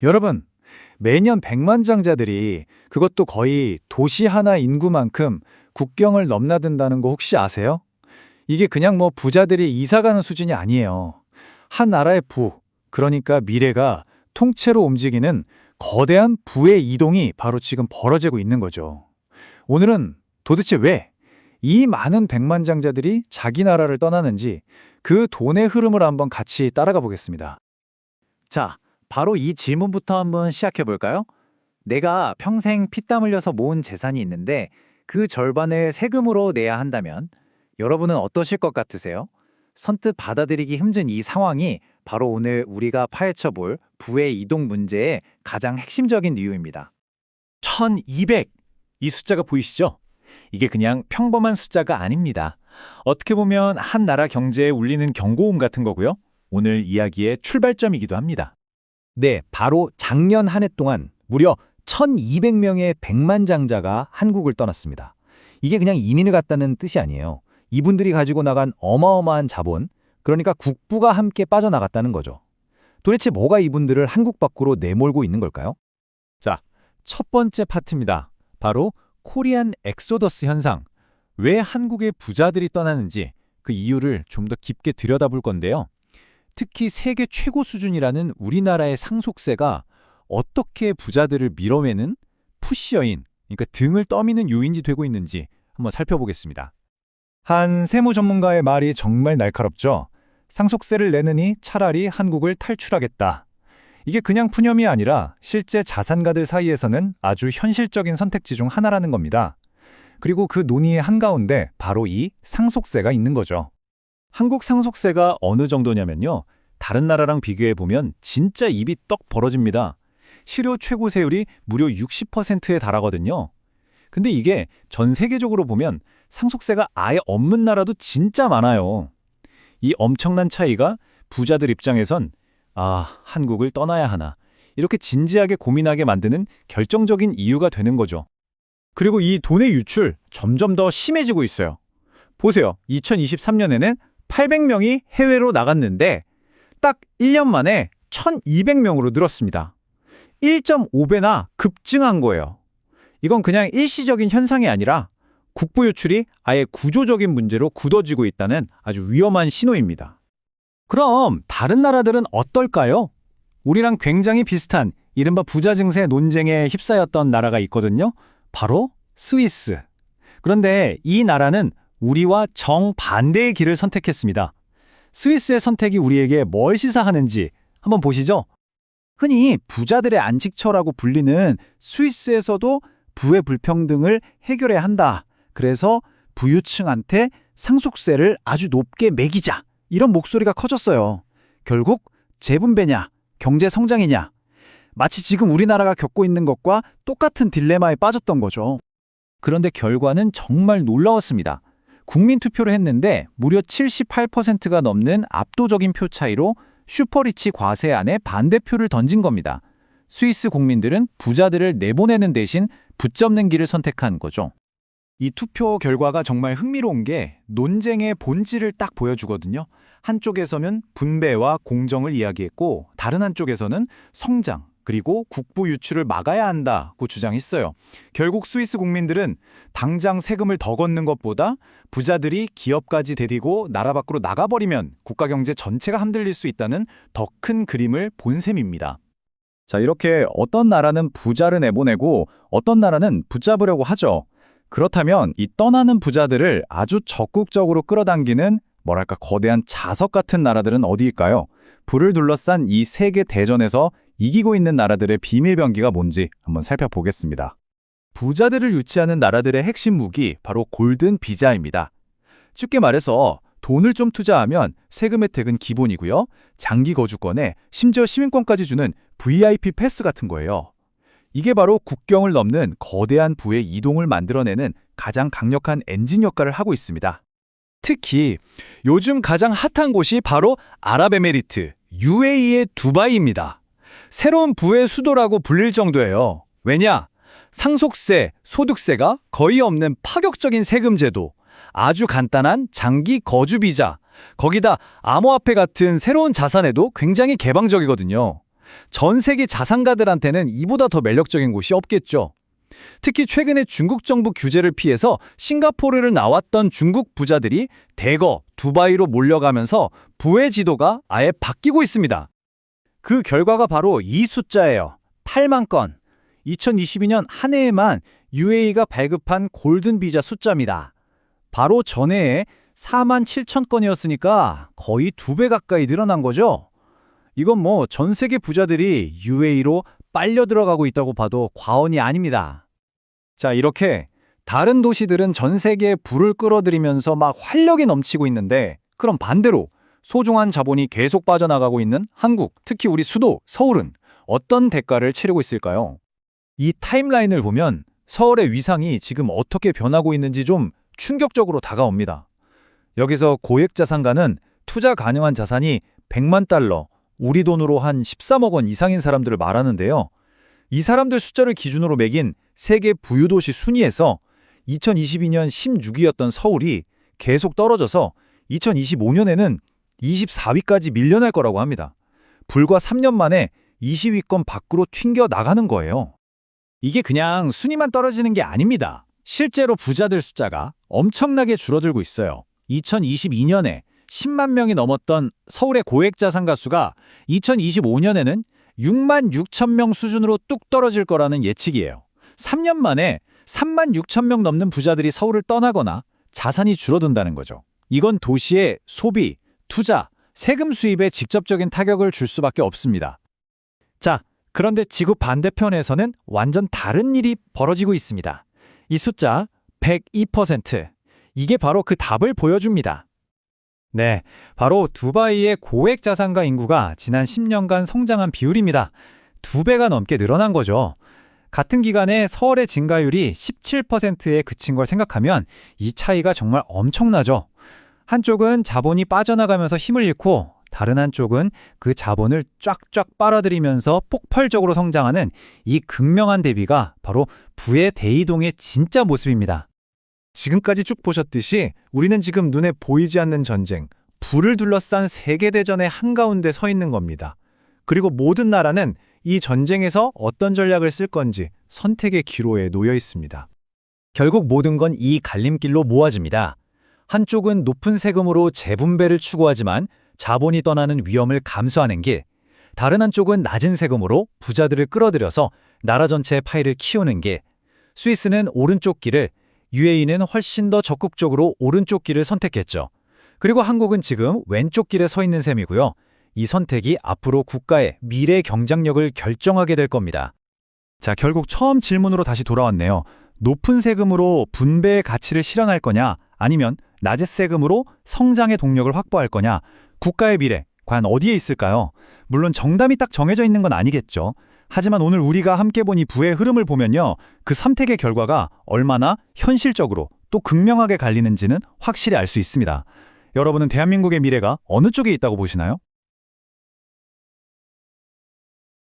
여러분, 매년 백만장자들이 그것도 거의 도시 하나 인구만큼 국경을 넘나든다는 거 혹시 아세요? 이게 그냥 뭐 부자들이 이사 가는 수준이 아니에요. 한 나라의 그러니까 미래가 통째로 움직이는 거대한 부의 이동이 바로 지금 벌어지고 있는 거죠. 오늘은 도대체 왜 이 많은 백만장자들이 자기 나라를 떠나는지 그 돈의 흐름을 한번 같이 따라가 보겠습니다. 자, 바로 이 질문부터 한번 시작해 볼까요? 내가 평생 피땀 흘려서 모은 재산이 있는데 그 절반을 세금으로 내야 한다면 여러분은 어떠실 것 같으세요? 선뜻 받아들이기 힘든 이 상황이 바로 오늘 우리가 파헤쳐 볼 부의 이동 문제의 가장 핵심적인 이유입니다. 1200. 이 숫자가 보이시죠? 이게 그냥 평범한 숫자가 아닙니다. 어떻게 보면 한 나라 경제에 울리는 경고음 같은 거고요. 오늘 이야기의 출발점이기도 합니다. 네, 바로 작년 한 해 동안 무려 1200명의 백만장자가 한국을 떠났습니다. 이게 그냥 이민을 갔다는 뜻이 아니에요. 이분들이 가지고 나간 어마어마한 자본, 그러니까 국부가 함께 빠져나갔다는 거죠. 도대체 뭐가 이분들을 한국 밖으로 내몰고 있는 걸까요? 자, 첫 번째 파트입니다. 바로 코리안 엑소더스 현상. 왜 한국의 부자들이 떠나는지 그 이유를 좀 더 깊게 들여다볼 건데요. 특히 세계 최고 수준이라는 우리나라의 상속세가 어떻게 부자들을 밀어매는 푸시어인, 그러니까 등을 떠미는 요인이 되고 있는지 한번 살펴보겠습니다. 한 세무 전문가의 말이 정말 날카롭죠. 상속세를 내느니 차라리 한국을 탈출하겠다. 이게 그냥 푸념이 아니라 실제 자산가들 사이에서는 아주 현실적인 선택지 중 하나라는 겁니다. 그리고 그 논의의 한가운데 바로 이 상속세가 있는 거죠. 한국 상속세가 어느 정도냐면요. 다른 나라랑 비교해보면 진짜 입이 떡 벌어집니다. 실효 최고 세율이 무려 60%에 달하거든요. 근데 이게 전 세계적으로 보면 상속세가 아예 없는 나라도 진짜 많아요. 이 엄청난 차이가 부자들 입장에선 한국을 떠나야 하나 이렇게 진지하게 고민하게 만드는 결정적인 이유가 되는 거죠. 그리고 이 돈의 유출 점점 더 심해지고 있어요. 보세요. 2023년에는 800명이 해외로 나갔는데 딱 1년 만에 1200명으로 늘었습니다. 1.5배나 급증한 거예요. 이건 그냥 일시적인 현상이 아니라 국부 유출이 아예 구조적인 문제로 굳어지고 있다는 아주 위험한 신호입니다. 그럼 다른 나라들은 어떨까요? 우리랑 굉장히 비슷한 이른바 부자 증세 논쟁에 휩싸였던 나라가 있거든요. 바로 스위스. 그런데 이 나라는 우리와 정반대의 길을 선택했습니다. 스위스의 선택이 우리에게 뭘 시사하는지 한번 보시죠. 흔히 부자들의 안식처라고 불리는 스위스에서도 부의 불평등을 해결해야 한다. 그래서 부유층한테 상속세를 아주 높게 매기자. 이런 목소리가 커졌어요. 결국 재분배냐, 경제 성장이냐. 마치 지금 우리나라가 겪고 있는 것과 똑같은 딜레마에 빠졌던 거죠. 그런데 결과는 정말 놀라웠습니다. 국민투표를 했는데 무려 78%가 넘는 압도적인 표 차이로 슈퍼리치 과세안에 반대표를 던진 겁니다. 스위스 국민들은 부자들을 내보내는 대신 붙잡는 길을 선택한 거죠. 이 투표 결과가 정말 흥미로운 게 논쟁의 본질을 딱 보여주거든요. 한쪽에서는 분배와 공정을 이야기했고 다른 한쪽에서는 성장 그리고 국부 유출을 막아야 한다고 주장했어요. 결국 스위스 국민들은 당장 세금을 더 걷는 것보다 부자들이 기업까지 데리고 나라 밖으로 나가버리면 국가 경제 전체가 흔들릴 수 있다는 더 큰 그림을 본 셈입니다. 자, 이렇게 어떤 나라는 부자를 내보내고 어떤 나라는 붙잡으려고 하죠. 그렇다면 이 떠나는 부자들을 아주 적극적으로 끌어당기는 뭐랄까 거대한 자석 같은 나라들은 어디일까요? 부를 둘러싼 이 세계 대전에서 이기고 있는 나라들의 비밀 병기가 뭔지 한번 살펴보겠습니다. 부자들을 유치하는 나라들의 핵심 무기 바로 골든 비자입니다. 쉽게 말해서 돈을 좀 투자하면 세금 혜택은 기본이고요. 장기 거주권에 심지어 시민권까지 주는 VIP 패스 같은 거예요. 이게 바로 국경을 넘는 거대한 부의 이동을 만들어내는 가장 강력한 엔진 역할을 하고 있습니다. 특히 요즘 가장 핫한 곳이 바로 아랍에미리트, UAE의 두바이입니다. 새로운 부의 수도라고 불릴 정도예요. 왜냐? 상속세, 소득세가 거의 없는 파격적인 세금 제도, 아주 간단한 장기 거주 비자, 거기다 암호화폐 같은 새로운 자산에도 굉장히 개방적이거든요. 전 세계 자산가들한테는 이보다 더 매력적인 곳이 없겠죠. 특히 최근에 중국 정부 규제를 피해서 싱가포르를 나왔던 중국 부자들이 대거 두바이로 몰려가면서 부의 지도가 아예 바뀌고 있습니다. 그 결과가 바로 이 숫자예요. 8만 건. 2022년 한 해에만 UAE가 발급한 골든 비자 숫자입니다. 바로 전해에 4만 7천 건이었으니까 거의 2배 가까이 늘어난 거죠. 이건 뭐 전 세계 부자들이 UAE로 빨려 들어가고 있다고 봐도 과언이 아닙니다. 자, 이렇게 다른 도시들은 전 세계에 불을 끌어들이면서 막 활력이 넘치고 있는데, 그럼 반대로 소중한 자본이 계속 빠져나가고 있는 한국, 특히 우리 수도 서울은 어떤 대가를 치르고 있을까요? 이 타임라인을 보면 서울의 위상이 지금 어떻게 변하고 있는지 좀 충격적으로 다가옵니다. 여기서 고액 자산가는 투자 가능한 자산이 100만 달러, 우리 돈으로 한 13억 원 이상인 사람들을 말하는데요. 이 사람들 숫자를 기준으로 매긴 세계 부유도시 순위에서 2022년 16위였던 서울이 계속 떨어져서 2025년에는 24위까지 밀려날 거라고 합니다. 불과 3년 만에 20위권 밖으로 튕겨 나가는 거예요. 이게 그냥 순위만 떨어지는 게 아닙니다. 실제로 부자들 숫자가 엄청나게 줄어들고 있어요. 2022년에 10만 명이 넘었던 서울의 고액 자산가 수가 2025년에는 6만 6천 명 수준으로 뚝 떨어질 거라는 예측이에요. 3년 만에 3만 6천 명 넘는 부자들이 서울을 떠나거나 자산이 줄어든다는 거죠. 이건 도시의 소비, 투자, 세금 수입에 직접적인 타격을 줄 수밖에 없습니다. 자, 그런데 지구 반대편에서는 완전 다른 일이 벌어지고 있습니다. 이 숫자 102%. 이게 바로 그 답을 보여줍니다. 네, 바로 두바이의 고액 자산가 인구가 지난 10년간 성장한 비율입니다. 2배가 넘게 늘어난 거죠. 같은 기간에 서울의 증가율이 17%에 그친 걸 생각하면 이 차이가 정말 엄청나죠. 한쪽은 자본이 빠져나가면서 힘을 잃고 다른 한쪽은 그 자본을 쫙쫙 빨아들이면서 폭발적으로 성장하는 이 극명한 대비가 바로 부의 대이동의 진짜 모습입니다. 지금까지 쭉 보셨듯이 우리는 지금 눈에 보이지 않는 전쟁, 불을 둘러싼 세계대전의 한가운데 서 있는 겁니다. 그리고 모든 나라는 이 전쟁에서 어떤 전략을 쓸 건지 선택의 기로에 놓여 있습니다. 결국 모든 건 이 갈림길로 모아집니다. 한쪽은 높은 세금으로 재분배를 추구하지만 자본이 떠나는 위험을 감수하는 길, 다른 한쪽은 낮은 세금으로 부자들을 끌어들여서 나라 전체의 파이를 키우는 길. 스위스는 오른쪽 길을, UAE는 훨씬 더 적극적으로 오른쪽 길을 선택했죠. 그리고 한국은 지금 왼쪽 길에 서 있는 셈이고요. 이 선택이 앞으로 국가의 미래 경쟁력을 결정하게 될 겁니다. 자, 결국 처음 질문으로 다시 돌아왔네요. 높은 세금으로 분배의 가치를 실현할 거냐, 아니면 낮은 세금으로 성장의 동력을 확보할 거냐, 국가의 미래, 과연 어디에 있을까요? 물론 정답이 딱 정해져 있는 건 아니겠죠. 하지만 오늘 우리가 함께 본 이 부의 흐름을 보면요, 그 선택의 결과가 얼마나 현실적으로 또 극명하게 갈리는지는 확실히 알 수 있습니다. 여러분은 대한민국의 미래가 어느 쪽에 있다고 보시나요?